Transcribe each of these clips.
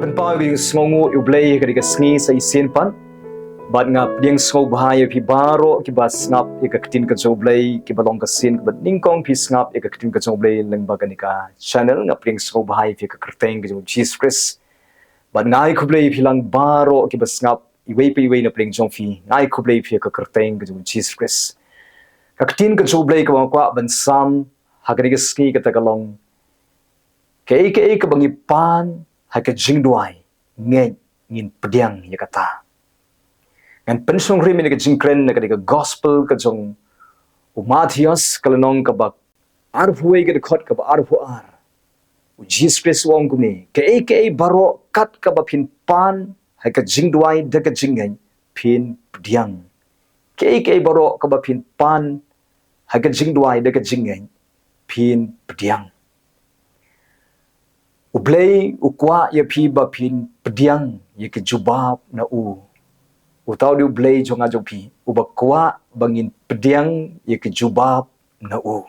Penpau yung Sngi U Blei ka Sngi sa isin pan. Bat nga pdiang sngau bahaya pi baro kiba ngap ikatin ka joblay kiba long kasin kiba ningkong pi ngap ikatin ka joblay lang baganika channel nga pdiang sngau bahaya pi ka kerteng ka Jesus Christ. Bat ngai kublay pi lang baro kiba ngap iway na pdiang jong fi ngai kublay pi ka kerteng ka Jesus Christ. Katin ka joblay ka kwa bansam hagani ka ski ka tagalong kay ka bangipan ha ka Jingduwai ngeng ngin pdiang ya kata. Ngan pensong rin ka jingkren na ka gospel ka jong Mathias kalanong ka ba arhuay ka dekot ka ba arhuar. Jesus Christ wong guni kay baro kat ka ba pinpan hay ka Jingduwai da ka jingay pin pdiang. Kay baro ka ba pinpan hay ka Jingduwai da ka jingay pin pdiang. U Blei ukwa ya pi ba pin pdiang ya ka jubab na u. Utau di U Blei jong ajo pi ubakwa bangin pdiang ye ke jubab na u.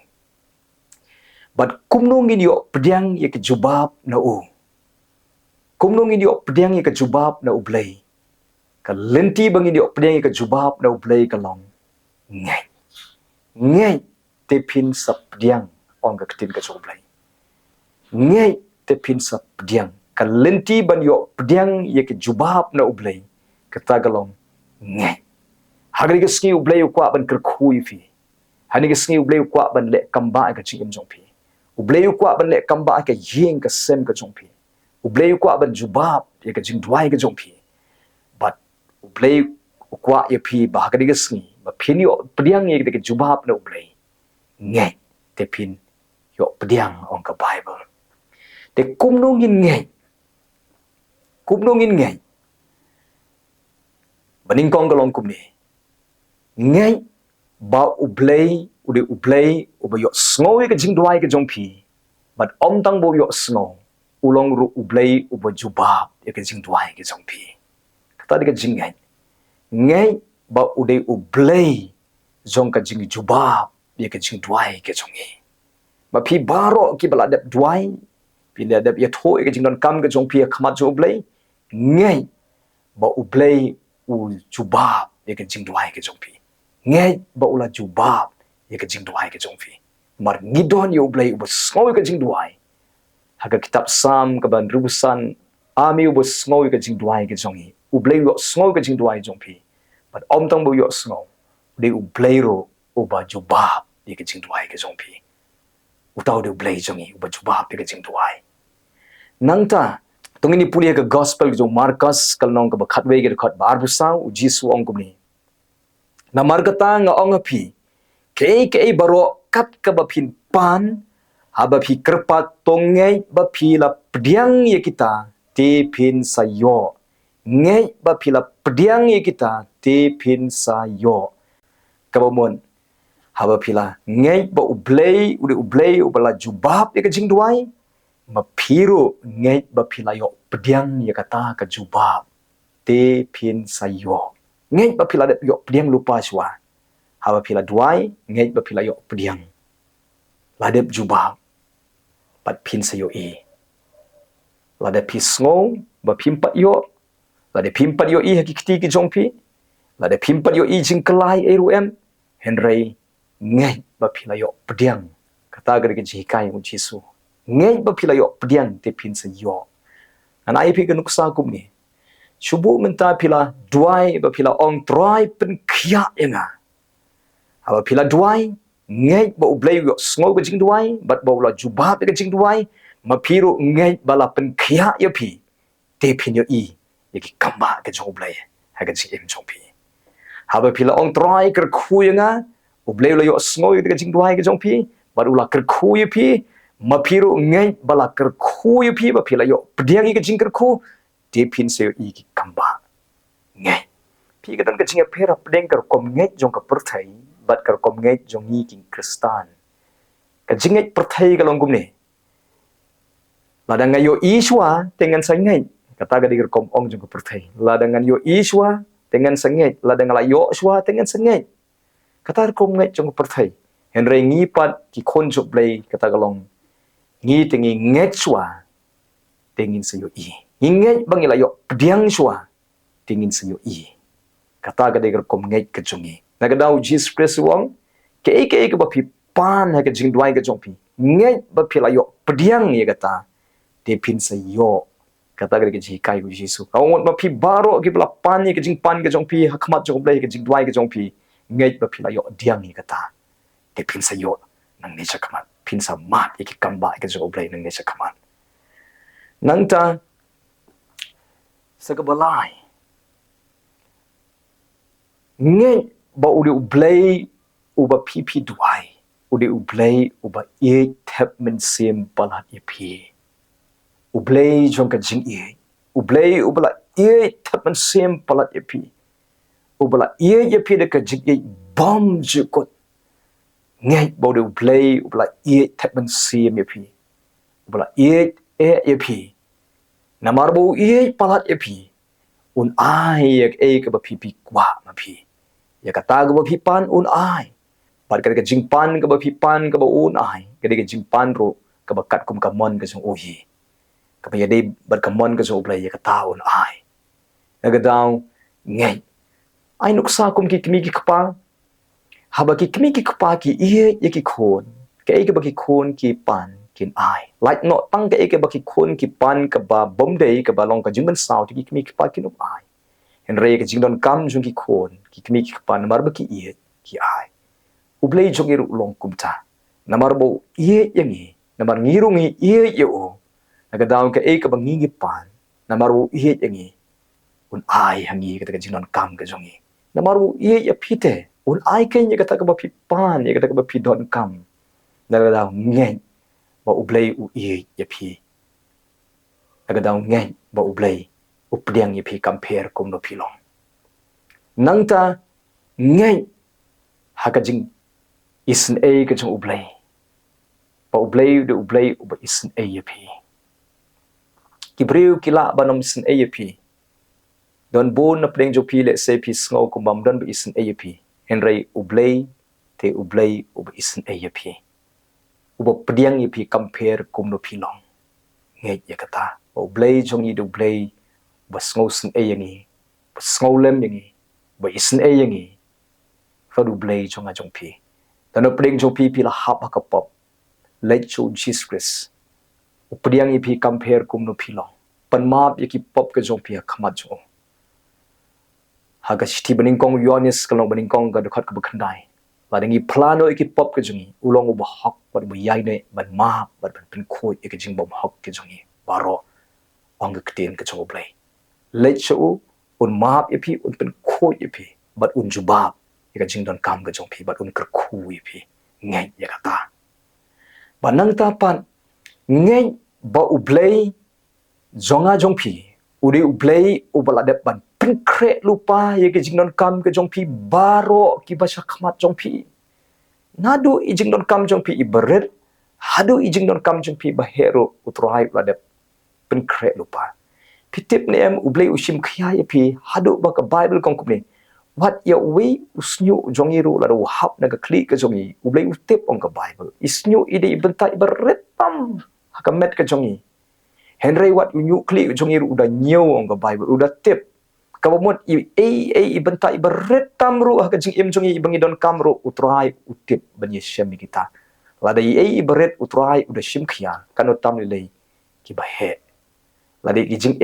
But kumno ngin yo pdiang ye ke jubab na u. Kumno ngin yo pdiang ye ke jubab na U Blei. Ka lenti bangin yo pdiang ye ke jubab na U Blei ka long. Ngay te pin sa pdiang ong ka ketin ka U Blei. Ngay te pin sa pdiang ka lenti ban yo pdiang ye ke jubab na U Blei. Kata galong ngay. Hagani ka Sngi U Blei ukwa ban kerkhui fi. Hani ka Sngi U Blei ukwa ban le kamba ka chingam jong pi. U Blei ukwa ban le kamba ka ying ka sem ka jong pi. U Blei ukwa ban jubab ya ka Jingduwai ka jong pi. But U Blei ukwa ya pi ba hagani ka Sngi ba pin yo pdiang ya ka jubab na U Blei. Ngay te pin yo pdiang ong ka Bible. Te kumno ngin ngay. Kumno ngin ngay. Baningkong galong kumni. Ngay ba U Blei ude U Blei uba yo sngoy ka Jingduwai ka jong pi. But om tang bo yo sngo ulong ru U Blei uba jubab ya ka Jingduwai ka jong pi. Kata di ka jingay. Ngay ba ude U Blei jong ka jing jubab ya ka Jingduwai ka jong i. Ba pi baro ki bala dep duai pi dep ya tho ka jing don kam ka jong pi khamat jo U Blei. Ngay ba U Blei u jubab ya ka Jingduwai ka jong pi. Ngay ba ula jubab ya ka Jingduwai ka jong pi. Mar ngidon ya U Blei uba sngoy ka Jingduwai. Haga kitab Sam ka ban rubusan ami uba sngoy ka Jingduwai ka jong i. U Blei uba sngoy ka Jingduwai jong pi. But om tang bo yo sngoy. Di U Blei ro uba jubab ya ka Jingduwai ka jong pi. Utau di U Blei jong i uba jubab ya ka Jingduwai. Nangta tungin ni pulia ka gospel jo Marcus kalnong ka bakhatwe ka khat bar busau Jisu ong kumni. Na margata nga ong api kay baro kat ka ba pin pan haba pi kerpat tongay ba pila pdiang ye kita te pin sayo. Ngay ba pila pdiang ye kita te pin sayo. Kabamon haba pila ngay ba U Blei ubala jubab ye ka Jingduwai. Mapiru ngay ba pilayo pdiang ya kata ka jubab te pin sayo. Ngay ba pila yo pdiang lupa swa. Haba pila duai ngay ba pilayo pdiang. Ladep jubab pat pin sayo i. Ladep pisngo ba pimpat yo. Ladep pimpat yo i hakikti ki jongpi. Ladep pimpat yo i jingkelai eruem. Henry ngay ba pilayo pdiang. Kata gari ki jikai mo Jisu. Ngay ba pila yo pdiang te pin sa yo. An IP ka nuksa kumni. Subu menta pila duai ba pila ong try pen kya nga. Haba pila duai ngay ba U Blei yo sngo ka Jingduwai bat ba ula jubab ka Jingduwai mapiru ngay bala pen kya yo pi te pin yo i yaki kamba ka jong U Blei ha ka jing jong pi. Haba pila ong try ker khu nga U Blei yo sngo ka Jingduwai ka jong pi bat ula ker khu yo pi mapiru ngay bala kerku yu pi ba pila yo pdiang ka jing kerku te pin se i ki kamba ngay pi ka dan ka jing pera pdeng ker kom ngay jong ka perthai bat ker kom ngay jong i king Kristan ka jing ngay perthai ka longgum ne ladang yo iswa tengan sa ngay kata ga ker kom ong jong ka perthai ladang yo iswa tengan sa ngay ladang la yo swa tengan sa ngay kata kom ngay jong ka perthai henry ngipat ki kon jok blai kata galong ngi tengi ngetswa tengin sayo i Hingai bangila yo pdiang shwa tingin sayo i. Kata ka degar kom ngai ka jungi. Nagadau Jesus Christ wong ke ba pi pan ha ka jingduai ka jong pi. Ngai ba pi la yo pdiang ye kata. De pin sayo kata ka ji kai ku Jesus. Kau ba pi baro ki bla pan ye ka jing pan ka jong pi hakmat jong blai ka jingduai ka jong pi. Ngai ba pi la yo diang ye kata. De pin sayo nang ni sa kamat. Pin sa mat ye ki kamba ka jong blai nang ni sa kamat. Nang ta sa kabalay ngay ba uli ublay uba pipi duai uli ublay uba ye tap men sim balat ipi ublay jong ka jing ye ublay ubala ye tap men sim balat ipi ubala ye pi de ka jing ye bom jukot ngay ba uli ublay ubala ye tap men sim ipi ubala ye ipi namarbo ye balat ipi un ai yak ka ba pipi kwa ma pi ya kata ka ba pipan un ai par ka jingpan ka ba pipan ka ba un ai ka jingpan ro ka ba kat kum ka mon ka jong ohi ka ba yade bar ka mon ka jong blai ya kata un ai naga daw ngai ai nuksa kum ki kimi ki kpa haba ki kimi ki kpa ki ye ya ki khon ka ba ki khon ki pan kin ai like no tang ka ba ki khon ki pan ka ba bom dei ka ba long ka jingban sao ki kimi ki pa ki nup ai Henry ka jingdon kam jong ki khon ki kimi ki pan mar ba ki ye ki ai ublay jong iru long kumta namar bo ye yangi namar ngirungi ye yo nagadaw ka ka ba ngingi pan namar bo ye yangi un ai hangi ka jingdon kam ka jongi namar bo ye ya pite un ai ken ye ka ba pi pan ye ka ba pi don kam nagadaw ngen ba ublay u ye ya pi nagadaw ngen ba ublay updiang ye pi compare kumno pilong nangta ngen hakajing isin ka jong ublay pa ublay de ublay uba isin ya pi kibriu kila banom isin ya pi don bon na pleng jo pi le se pi sngo kumbam don ba isin ya pi henry ublay te ublay uba isin ya pi uba pdiang ya pi compare kumno pilong ngai ya kata ublay jong i de ublay ba sngo sin yangi ba sngo lem yangi ba isin yangi fa ublay jong a jong pi dan pling jong pi la hap ka pop let cho Jesus Christ updiang i pi compare kumno pilong panmap yaki pop ka jong pi khamat jo haga shiti baning kong yonis kalong baning kong ga dokhat ka bakhandai ladingi plano yaki pop ka jongi ulong uba hak ba yai ne ban map ba ban khoi yaki jing bom hak ka jongi baro ong ka ten ka jong blai let cho un map yapi un pen khoi yapi bat un jubab yaka jing don kam ka jong pi bat un kar khu yapi ngai yakata banang tapan ngai ba ublay zonga jong pi uri ublay ubala dep ban pinkre lupa ye ke jingnon kam ke jong pi baro ki basha khmat jong pi nadu i jingnon kam jong pi iberet hadu i jingnon kam jong pi bahero utrai la dep pinkre lupa pitip ne em ublay ushim khya ye pi hadu ba ka bible kong kumne what ya we usnyu jongi ru la ru hap na ka kli ka jongi ublay utip ong ka bible isnyu ide ibenta iberet tam hakamet ka jongi Henry wat unyu kli jongi ru udah nyew ong ka bible udah tip kabamot ibenta iberet tam ru ha ka jing im jongi ibangi don kam ru utrai utip banye shem kita lada iberet utrai udah shim khya kanot tam lei ki bahe lada ki jing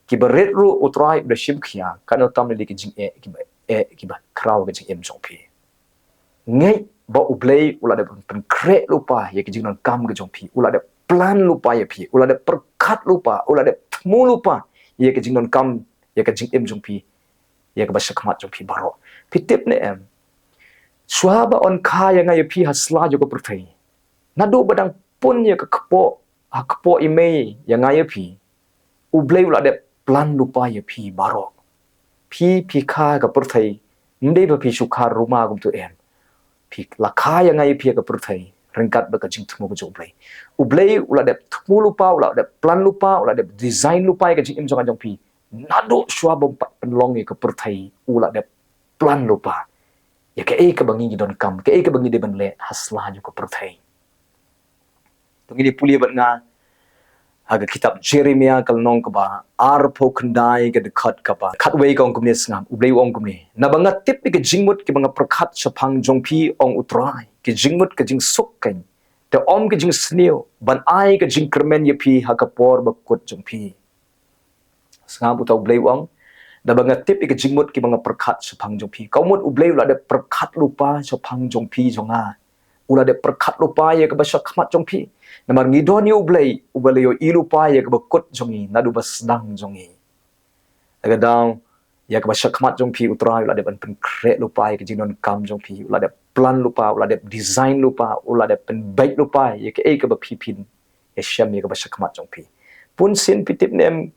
ki beret ru utrai udah shim khya kanot tam lei ki jing ki ba kraw ka jing im jong pi ngai ba ublay ulada pen kre lupa ye ki jing don kam ka jong pi ulada plan lupa ya pi ulada perkat lupa ulada tmu lupa ye ke jingnon kam ye ke jing em jong pi ye ke basha khmat jong pi baro pitip ne em swaba on kha ya ngai pi hasla jo ko perthai nadu badang pun ye ke kpo ime ya ngai pi ublay ulada plan lupa ya pi baro pi kha ka perthai ndei ba pi sukha ruma gum tu em pi la kha ya ngai pi ka perthai rengkat ba ka jing thmu ko ublay ublay ulada thmu lupa ulada plan lupa ulada design lupa ka jing im jong pi nado shwa bom penlong ke perthai ulada plan lupa ya ka bangi don kam ka bangi de ban le hasla ju ko perthai to ngi puli ban nga Haga kitab Jeremia kal nong kaba arpo kendai ke dekat kaba katway ka ong kumni sngam ublei ong kumni na banga tip ke jingmut ke banga perkat sapang jongpi ong utrai ke jingmut ke jing sukkan te om ke jing sneo ban ai ke jing kermen yepi haga por bakut jongpi sngam utau ublei ong na banga tip ke jingmut ke banga perkat sapang jongpi kaumut ublei la de perkat lupa sapang jongpi jonga ula de perkat lupa ye ke basyak khamat jongpi namar ngidoni ublei yo ilupa ya ke bakut jongi nadu basdang jongi agadang ya ke basyak khamat jongpi utrai ula de ban pen kre lupa ya ke jinon kam jongpi ula de plan lupa ula de design lupa ula de pen baik lupa ya ke bapipin ya syam ya ke basyak khamat jongpi pun sin pitip nem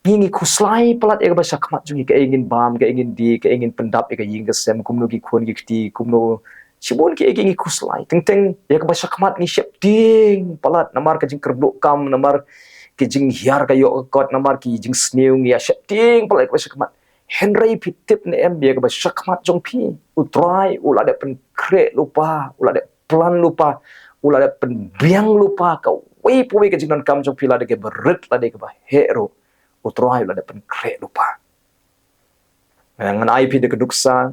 ngingi kuslai pelat ya ke basyak khamat jongi ke ingin bam ke ingin di ke ingin pendap ya ke ying ke sem kumno ki khon ki kti kumno Sibun ki egi kuslai teng ya ke basya khamat ni siap ding palat namar ke jing kerbuk kam namar ke jing hiar kayo kot namar ki jing sneung ya siap ding palat ke basya khamat Henry pitip ne em ya ke basya khamat jong pi utrai ula de pen kre lupa ula de plan lupa ula de pen biang lupa ka wei puwe ke jing non kam jong pi la de ke berit la de ke ba hero utrai ula de pen kre lupa ngan IP de keduksa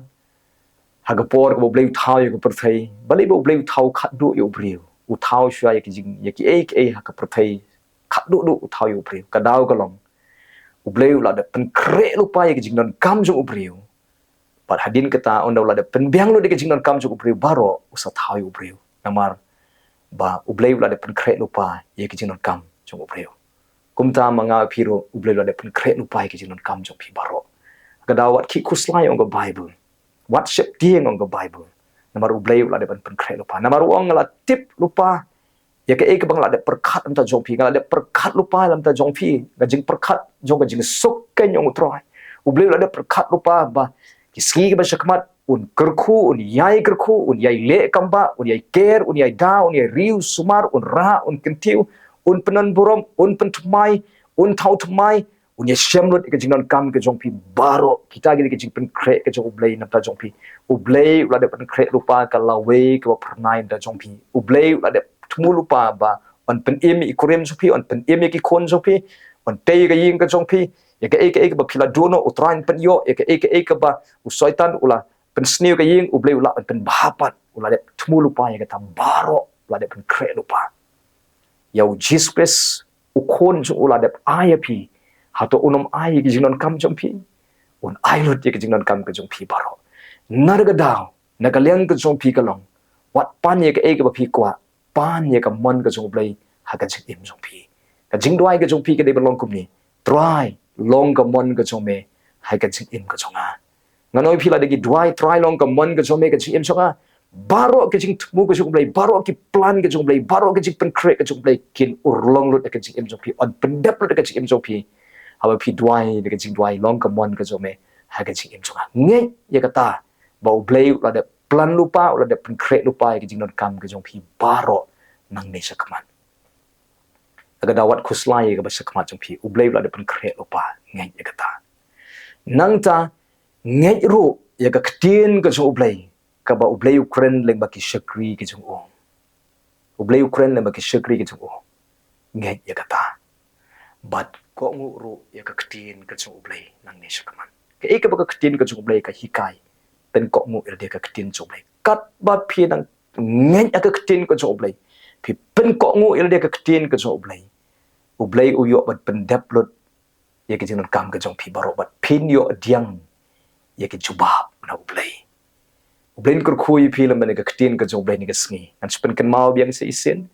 Hagapor ko bleu thau yo perthai bali bo bleu thau khadu yo briu u thau shwa ya ki jing ya ki haka perthai khadu du u thau yo briu kadau kalong u bleu la de pen kre lupa ya ki jing non kam jo u briu pat hadin kata onda la de pen biang lu de ki jing non kam jo u briu baro usa thau yo briu namar ba u bleu la de pen kre lupa ya ki jing non kam jo u briu kumta manga phiro u bleu la de pen kre lupa ya ki jing non kam jo pi baro kadau wat ki kuslai on go bible what shape dieng ong ke Bible. Namar ublei la de ban penkre lupa. Namar uang la tip lupa. Ya ke bang la de perkat lam ta jongpi. La de perkat lupa lam ta jongpi. Gajing perkat jong gajing sok ken yong utroy. Ublei la de perkat lupa ba. Kiski ke basyakmat un kerku un yai kerku un yai le kamba un yai ker un yai da un yai riu sumar un ra un kentiu un penan burom un pentumai un tau tumai unya syamlut ke jingnon kam ke jongpi baro kita gini ke jing pen kre ke jong ublei nam ta jongpi ublei ula de pen kre lupa ka lawe ke pernai da jongpi ublei ula de tmu lupa ba on pen emi ikurem jongpi on pen emi ki kon jongpi on te ke ying ke jongpi ya ke ba phila dono utrain pen yo ya ke ba usoitan ula pen sniu ke ying ublei ula pen bahapat ula de tmu lupa ya ke tam baro ula de pen kre lupa ya Jesus ukon jong ula de ayapi hato unom ai ke jingnon kam jongpi un ai lut ke jingnon kam ke jongpi baro narga daw nagaleng ke jongpi kalong wat pan ye ke ba phi kwa pan ye ka mon ke jong blai ha ka jing im jongpi ka jingduai ke jongpi ke de belong kumni try long ka mon ke jong me ha ka jing im ka jonga nganoi phila de ki duai try long ka mon ke jong me ke jing im jonga baro ke jing tmu ke jong blai baro ki plan ke jong blai baro ke jing pen kre ke jong blai kin urlong lut ke jing im jongpi on pendap lut ke jing im jongpi hawa pi duai de jing duai long ka mon ka jome ha ka jing im chunga nge ye kata ba ublei la de plan lupa la de pen kre lupa ye jing non kam ka jong pi baro nang ne sakman aga dawat khuslai ga ba sakma jong pi ublei la de pen kre lupa nge ye kata nang ta nge ru ye ka ktin ka jong ublei ka ba ublei Ukraine leng ba ki shakri ki jong o ublei Ukraine leng ba ki shakri ki jong o nge ye kata but ko ngu ru ya ka ktin ka chung ublei nang ne shakaman ka ba ka ktin ka chung ublei ka hikai pen ko ngu ir de ka ktin chung ublei kat ba phi nang ngen ka ktin ka chung ublei phi pen ko ngu ir de ka ktin ka chung ublei u yo bat pen deplot ya ka jing kam ka chung phi baro bat phin yo diang ya ka jubab na ublei kur khui phi lam ne ka ktin ka chung ublei ni ka sngi an spen kan mau biang se isen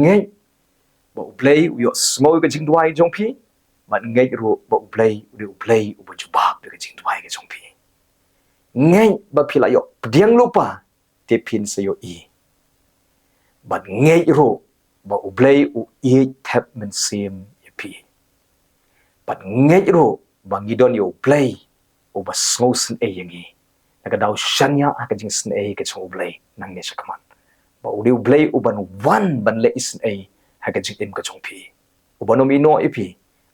ngen ba ublei yo smoi ka jingduai jongpi man ngai ro ba ublei u ba jubab ka jingduai ka jongpi ngai ba phila yo pdiang lupa te phin se yo i ba ngai ro ba ublei u e tap men sim pi ba ngai ro ba ngidon yo ublei u ba sngosen e yangi ka daw shanya ka jing sen e ka jong ublei nang ne shakaman ba ublei u ban wan ban le isen e ha ka jing im ka jong pi uban mino ipi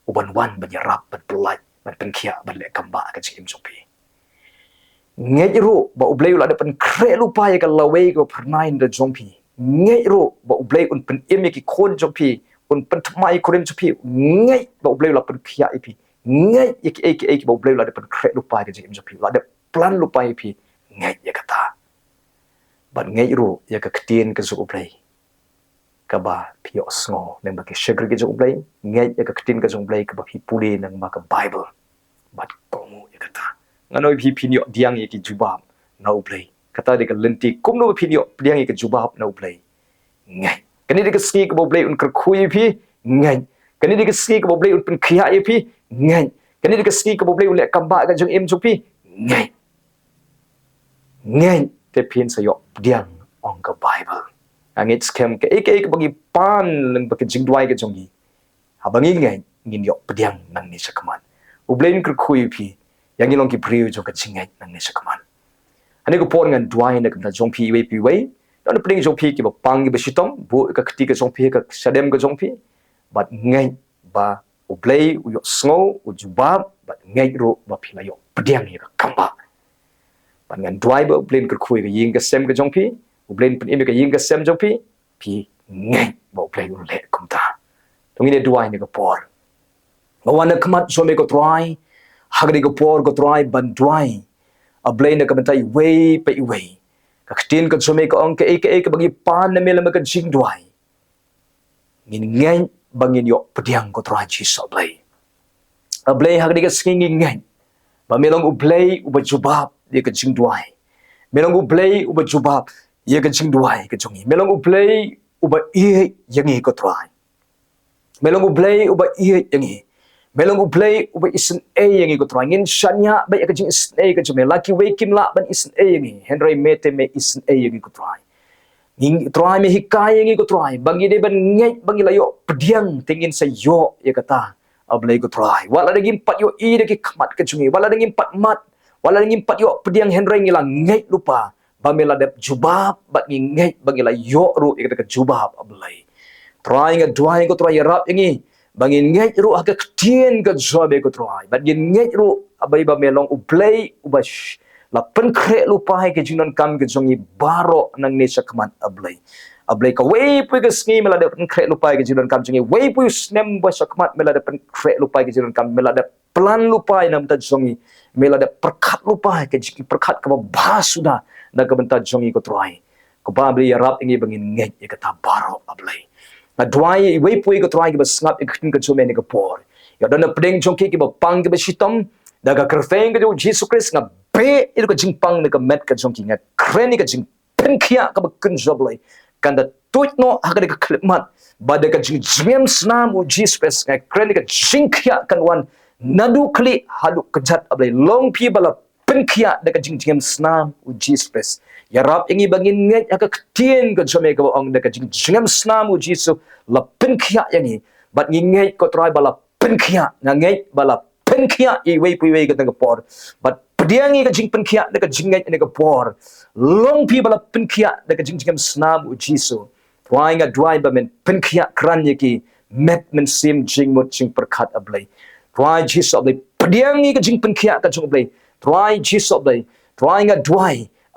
uban wan ban yarap ban pelai ban penkhia ban le kamba ka jing im jong pi ngejro ba ublei la de pen kre lupa ya ka lawe ko pernai da jong pi ngejro ba ublei un pen im ki khon jong pi un pentmai kurim chupi ngai ba ublei la pen khia ipi ngai ek ba ublei la de pen kre lupai ke jim chupi la de plan lupai ipi ngai ya kata ban ngai ru ya ka ktien ke zu ublei ka ba pio sngo nang ba ke shagri ke zu ublei ngai ya ka ktien ke zu ublei ka ba pi puli nang ba ka bible bat komu ya kata nganoi pi pinyo diang ye ki jubab na ublei kata de ka lenti kumno pinyo pdiang ye ke jubab na ublei ngai kani de ka ski ka ublei un kar khui pi ngai kani de ka ski ka ublei un pen khia ye pi ngai kani de ka ski ka ublei un le kamba ka jong em chu pi ngai te pin sa yo pdiang ong ka bible angit skem ke ek bagi pan lang bagi jingduai ke jongi habangi ngai ngin yo pdiang nang ni sakaman ublei un kar khui pi yang ilong ki priu jo ka chingai nang ni sakaman ani ko por ngan duai na ka jong pi we pi we don pring jong pi ki ba pang ki ba shitom bu ka khti ka jong pi ka sadem ka jong pi bat ngai ba ublei u yo sngo u jubab bat ngai ro ba pi la yo pdiang ye ka kamba ban ngan duai ba ublei ka khui ka ying ka sem ka jong pi ublei pen ime ka ying ka sem jong pi ngai ba ublei u le kumta tong ine duai ni ka por ba wana khamat so me ko try hagri ko por ko try ban duai ublei na ka mentai we pe we ka ktin ka chome ka ong ka ek bagi pan na mela ka jingduai ngin ngai bangin yo pdiang ko tra chi so blei ablei hagdi ka skingi ngai ba melong ublei uba jubab ye ka jingduai melong ublei uba jubab ye ka jingduai ka jongi melong ublei uba ye yangi ko tra melong ublei uba ye yangi melong ublei uba isen e yangi ko tra ngin shanya ba ka jing isen e ka jome lucky way kim la ban isen e yangi henry mete me isen e yangi ko tra ing try me hikai yangi ko try bangi de ban ngai bangi la yo pdiang tingin sa yo ya kata ablei ko try wala daging pat yo i de ki khamat ka chungi wala daging pat mat wala daging pat yo pdiang henry ngila ngai lupa bamela de jubab bat ngai bangi la yo ru ya kata jubab ablei try nga dwai ko try rap yangi bangi ngai ru ha ka ktien ka jobe ko try bat ngai ru abai ba melong ublei ubash la pen kre lupa hai ke jinon kam ke jongi baro nang ne sakman ablei ka wei pu ke sni mela de pen kre lupa ke jinon kam jongi wei pu snem ba sakmat mela de pen kre lupa ke jinon kam mela de plan lupa nam ta jongi mela de perkhat lupa ke jiki perkhat ka ba sudah na ka benta jongi ko try ko ba bli rap ingi bangin ngai ke kata baro ablei na dwai wei pu ke try ke basngap ke kin ke jome ne ke por ya dona pdeng jongi ke ba pang ke besitom daga kerfeng ke Jesus Christ nga pe itu ka jingpang na ka met ka jongki nga kreni ka jing penkia ka bakun joblay kanda tuit no haka ka klipmat bada ka jing jmem snam u Jesus nga kreni ka jingkia kan wan nadu kli hadu kejat ablay long pi bala penkia da ka jing jmem snam u Jesus ya rap ingi bangin ngai haka ktien ka jome ka ong da ka jing jmem snam u Jesus la penkia yangi bat ngai ko try bala penkia ngai bala penkia i wei pu wei ka tang por but pdiang ka jing penkia da ka jingai ne ka por long pi bala penkia da ka jing jingam snam u jisu trying a dry ba men penkia kran ye ki met men sim jing mot jing perkhat ablei try jisu ablei pdiang ka jing penkia ka jung ablei try jisu ablei trying a dry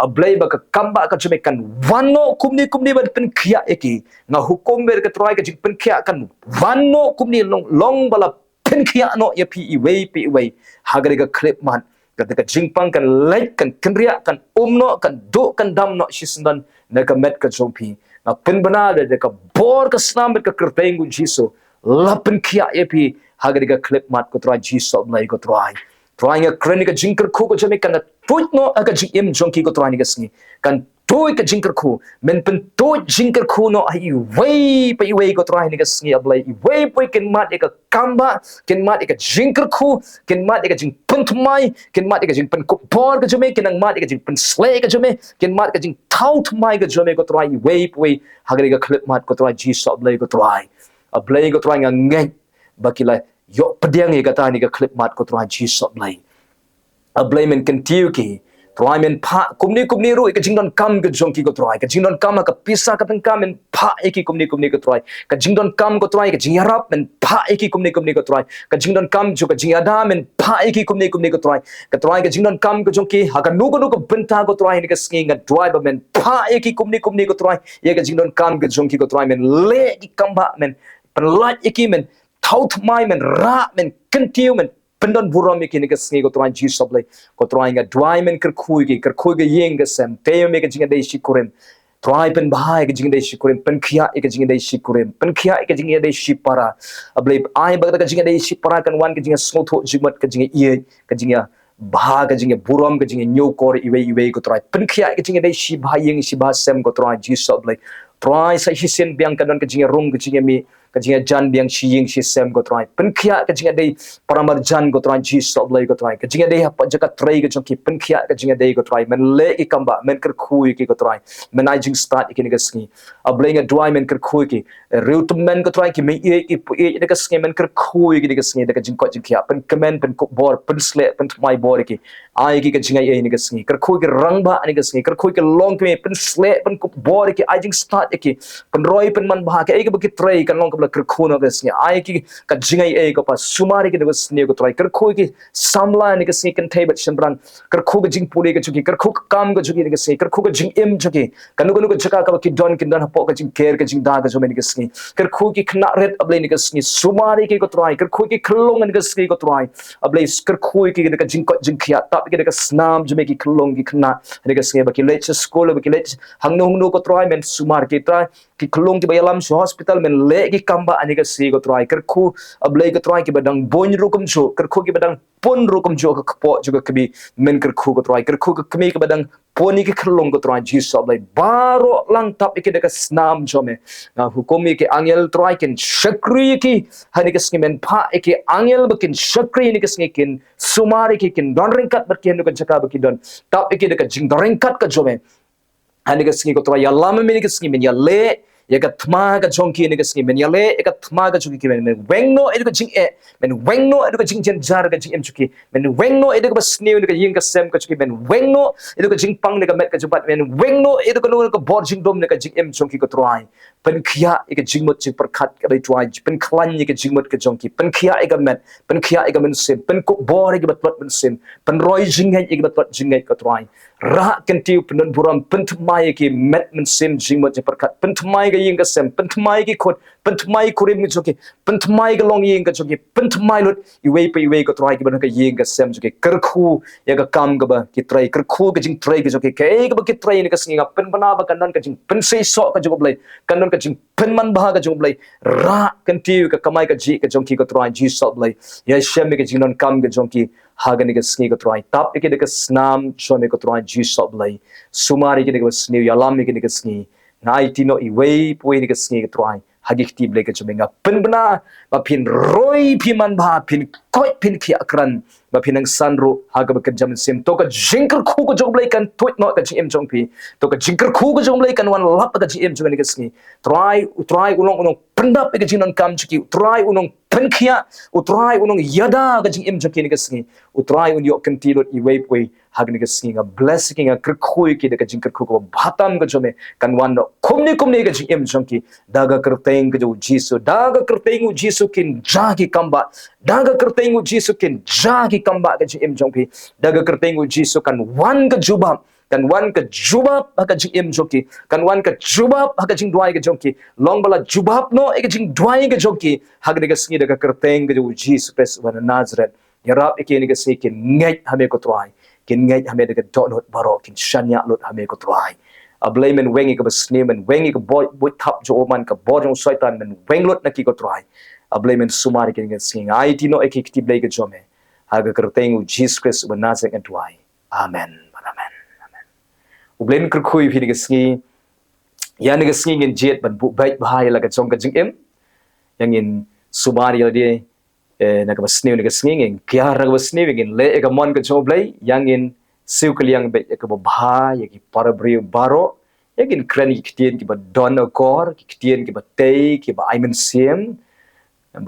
ablei ba ka kamba ka chume kan wano kumni ba penkia ye ki na hukum ber ka try ka jing penkia kan wano kumni long bala penkia no ya pi wei hagari ka clip man ka jingpang kan light kan kenria kan umno kan do kan dam no shisandan na ka met ka jompi na penbana de ka bor ka snam ka kertengu jisu la penkia ya pi hagari ka clip mat ko try jisu nai ko trying a kronika jinker ko ko jame kan tuit no aga jim jonki ko try ni gasni kan tuit ka jinker ko men pen tuit jinker ko no ai wei ko try ni gasni ablai wei ken mat ka kamba ken mat ka jinker ko ken mat ka jing puntmai ken mat ka jing pen ko por ka jame ken mat ka jing pen slay ka jame ken mat ka jing tout mai ka jame ko try wei hagari ka clip mat ko try jesus ablai ko try ngai bakila yo pdiang e kata ni ka clip mat ko try jesus ablai men kentiu ki try men pha kumni ru ka jingdon kam ka jongki ko try ka jingdon kam ka pisa ka tang kam men pha eki kumni ko try ka jingdon kam ko try ka jingarap men pha eki kumni ko try ka jingdon kam jo ka jingada men pha eki kumni ko try ka jingdon kam ko jongki ha ka nugo bynta ko try ni ka sking ka driver men pha eki kumni ko try ye ka jingdon kam ka jongki ko try men le ki kamba men pen lat iki men thau thmai men ra men kentiu men pendon buram iki nika sngi ko trai Jesus blai ko trai nga dwai men kerkhui ki yeng ga sem te me ka jinga dei shikurim trai pen bahai ka jinga dei shikurim pen khia ka jinga dei shikurim pen khia ka jinga dei shipara ablai ai ba ka jinga dei shipara kan wan ka jinga smotho jimat ka jinga ie ka jinga bah ka jinga buram ka jinga nyu kor iwe ko trai pen khia ka jinga dei shi bhayeng shi ba sem ko trai Jesus blai trai sa hisen biang ka don ka jinga rum ka jinga mi ka jinga jan biang shi yeng shi sem ko trai pen khia ka jinga dei paramar jan ko trai Jesus blai ko trai ka jinga dei pa jaka trai ka jonki pen khia ka jinga dei ko trai men le ki kamba men ker khui ki ko trai men ai jing start ki ni ka sngi ablai nga dwai men ker khui ki reut men ko trai ki me e ki pu e ka sngi men ker khui ki ni ka sngi ka jing ko jing khia pen kemen pen ko bor pen sle pen mai bor ki ai ki ka jinga e ni ka sngi ker khui ki rang ba ni ka sngi ker khui ki long ki pen sle pen ko bor ki ai jing start ki pen roi pen man ba ki ai ki ki trai kan long ka ker khu na ka sngi ai ki ka jinga e ko pa sumari ki ni ka sngi ko trai ker khui ki samla ni ka sngi kan thai bat shamran ker khu ka jing puli ka chuki ker khu ka kam ka chuki ni ka sngi ker khu ka jing im chuki kanu ka jaka ka ki don hapo ka jing ker ka jing da ka jo ni ka sngi ker khu ki khna ret ablai ni ka sngi sumari ki ko trai ker khu ki khlong ni ka sngi ko trai ablai ker khu ki ka jing ko jing khia tap ki ka snam jo me ki khlong ki khna ni ka sngi ba ki lech school ba ki lech hangno ko trai men sumar ki trai ki khlong ki ba yalam hospital men le ki kamba ani ka si ko trai ker khu ablai ka trai ki badang boin rukum jo ker khu ki badang pon rukum jo ka kpo jo ka kbi men ker khu ko trai ker khu ka kmi ka badang poni ki khlong ko trai Jesus ablai baro lang tap ki ka snam jo me na hukumi ki angel trai ken shakri ki hani ka sngi men pha ki angel bakin shakri ni ka sngi kin sumari ki kin don ringkat berkian ka jaka baki don tap ki ka jing don ringkat ka jo me hani ka sngi ko trai ya lam me ni ka sngi men ya le ya ka thma ka jonki ni ka sngi men ya le ka thma ka chuki ki men wengno e ka jing e men wengno e ka jing jen jar ka jing em chuki men wengno e ka basni ni ka ying ka sem ka chuki men wengno e ka jing pang ni ka met ka jubat men wengno e ka no ka bor jing dom ni ka jing em jonki ko trai pen khia e ka jing mot jing perkhat ka bai trai pen khlan ni ka jing mot ka jonki pen khia e ka met pen khia e ka men sem pen ko bor e ka bat men sem pen roi jing e ka bat jing e ka trai ra kan tiu pen buram pen thmai ki met men sem jing mot jing perkhat pen thmai ka ying ka sem pen thmai ki khot pen thmai kurim ki joki pen thmai ka long ying ka joki pen thmai lut iwei ka trai ki ban ka ying ka sem joki ker khu ya ka kam ka ba ki trai ker khu ka jing trai ki joki ke ka ba ki trai ni ka singa pen bana ba kan ka jing pen sei so ka joki blai kan ka jing pen man ba ka joki blai ra kan tiu ka kamai ka ji ka joki ka trai ji so blai ya shem ka jing non kam ka joki hagan ka singa ka trai tap ki ka snam chome ka trai ji so blai sumari ki ka sni ya lam ki ka singi ngai tino iwei poi ni ka singi ka trai hagik ti blai ka chumenga pen bana ba phin roi phi man ba phin koi phin khi akran ba phin ang san ro haga ba ka jam sim to ka jingker khu ko jong blai kan toit no ka jim jong phi to ka jingker khu ko jong blai kan wan lap ka jim jong ni ka singi try unong pendap ka jing non kam chiki try unong pen khia try unong yada ka jing jong ni ka singi try un yo kan ti lot iwei poi hagni ka singi nga blessing nga ker khu ki ka jingker khu ko bhatam ka jome kan wan no kumni ka jim jong ki daga kerteng ka jo jisu daga kerteng u jisu kin jagi kamba daga kerteng u jisu kin jagi kamba ka jim jong phi daga kerteng u jisu kan wan ka jubab kan wan ka jubab ka jing joki kan wan ka jubab ka jing dwai ka joki long bala jubab no ka jing dwai ka joki hagni ka singi daga kerteng ka jo jisu pes wan nazareth yarap ke ni ka se kin ngai hame ko try kin ngai hame daga dot not baro kin shanya lot hame ko try ablay men wengi ka basni men wengi ka boy thap jo man ka bor jong shaitan men wenglot na ki ko try ablay men sumari kin ka singi ai tino ek ki blay ka jome haga kerteng u jesus christ wan nazareth and dwai amen amen ublen ker khui phi ga sngi ya ni ga sngi ngin jet ban bu bai bahai la ga chong ga jing em yang in sumari la de na ga basni ni ga sngi ngin kya ra ga basni ngin le ga mon ga chong blai yang in siu kliang be ka ba ya ki parabri baro ya gin krani ki tien ki ba don kor ki tien ki ba tei ki ba aimen sim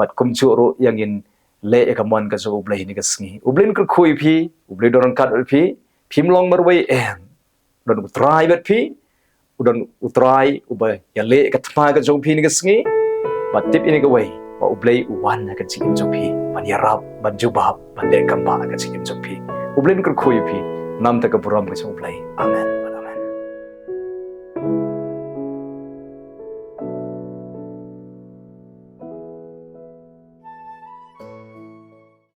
bat kum chu ro yang in le ga mon ga chong blai ni ga sngi ublen ker khui phi ublen doran kat phi phim long marwai don utrai bet phi udon utrai uba ya le ka thma ka jong phi ni ka sngi ba tip ini ka wei ba ublei uwan ka chim jong phi ban yarap ban jubab ban le kam ba ka chim jong phi ublen ka khoi phi nam ta ka buram ka jong blai amen